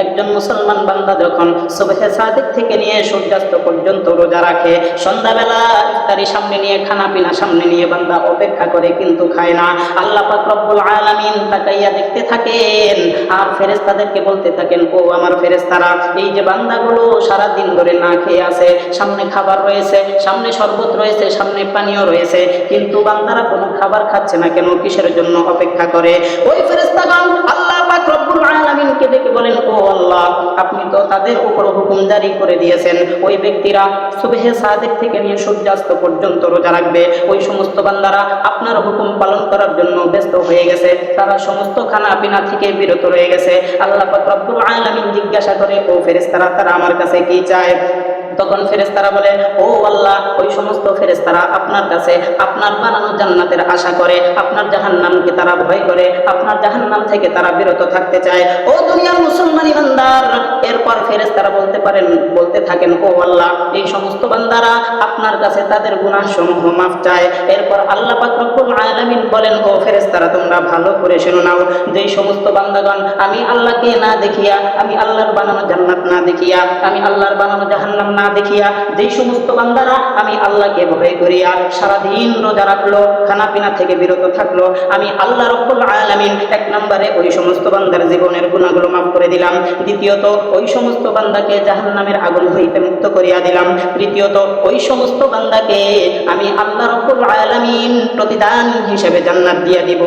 একজন মুসলমান বান্দা যখন সুবহে সাদিক থেকে নিয়ে সূর্যাস্ত পর্যন্ত রোজা রাখে, সন্ধ্যাবেলা ইফতারি সামনে নিয়ে, খানা পিনা সামনে নিয়ে বান্দা অপেক্ষা করে কিন্তু খায় না, আল্লাহ পাক রব্বুল আলামিন তাকাইয়া দেখতে থাকেন আর ফেরেশতাদেরকে বলতে থাকেন, ও আমার ফেরেশতারা, এই যে বান্দাগুলো সারা দিন ধরে না খেয়ে আছে, সামনে খাবার রয়েছে, সামনে শরবত রয়েছে, সামনে পানীয় রয়েছে, কিন্তু বান্দারা কোনো খাবার খাচ্ছে না কেন, কিসের জন্য অপেক্ষা করে? ওই ফেরেশতাগণ আল্লাহ পাক রব্বুল আলামিনকে ডেকে বলেন, ও আল্লাহ, আপনি তো তাদের উপর হুকুম জারি করে দিয়েছেন, ওই ব্যক্তিরা সুবহে সাদিক থেকে নিয়ে সূর্যাস্ত পর্যন্ত রোজা রাখবে। ওই সমস্ত বান্দারা আপনার হুকুম পালন করার জন্য ব্যস্ত হয়ে গেছে, তারা সমস্ত খানা পিনা থেকে বিরত রয়ে গেছে। আল্লাহ পাক রব্বুল আলামিন জিজ্ঞাসা করে, ও ফেরেশতারা, তারা আমার কাছে কি চায়? তখন ফেরেশতারা বলে, ও আল্লাহ, ওই সমস্ত ফেরেশতারা আপনার কাছে আপনার বানানো জান্নাতের আশা করে, আপনার জাহান্নামকে তারা ভয় করে, আপনার জাহান্নাম থেকে তারা বিরত থাকতে চায়। ও দুনিয়ার মুসলমান ইমানদার, এরপর ফেরেশতারা বলতে থাকেন, ও আল্লাহ, এই সমস্ত বান্দারা আপনার কাছে তাদের গুনাহ সমূহ মাফ চায়। এরপর আল্লাহ পাক রব্বুল আলামিন বলেন, ও ফেরেশতারা, তোমরা ভালো করে শুনে নাও, যেই সমস্ত বান্দাগণ আমি আল্লাহকে না দেখিয়া, আমি আল্লাহর বানানো জান্নাত না দেখিয়া, আমি আল্লাহর বানানো জাহান্নাম না দেখিয়া, যেই সমস্ত বান্দারা আমি আল্লাহকে ভয় করিয়া সারাদিন রোজা রাখলো, খানা পিনা থেকে বিরত থাকলো, আমি আল্লাহ রব্বুল আলামিন এক নম্বরে ওই সমস্ত বান্দার জীবনের গুনাহগুলো মাফ করে দিলাম, দ্বিতীয়ত ওই সমস্ত বান্দাকে জাহান্নামের আগুন হইতে মুক্ত করিয়া দিলাম, তৃতীয়ত ওই সমস্ত বান্দাকে আমি আল্লাহ রব্বুল আলামিন প্রতিদান হিসেবে জান্নাত দিয়া দিব।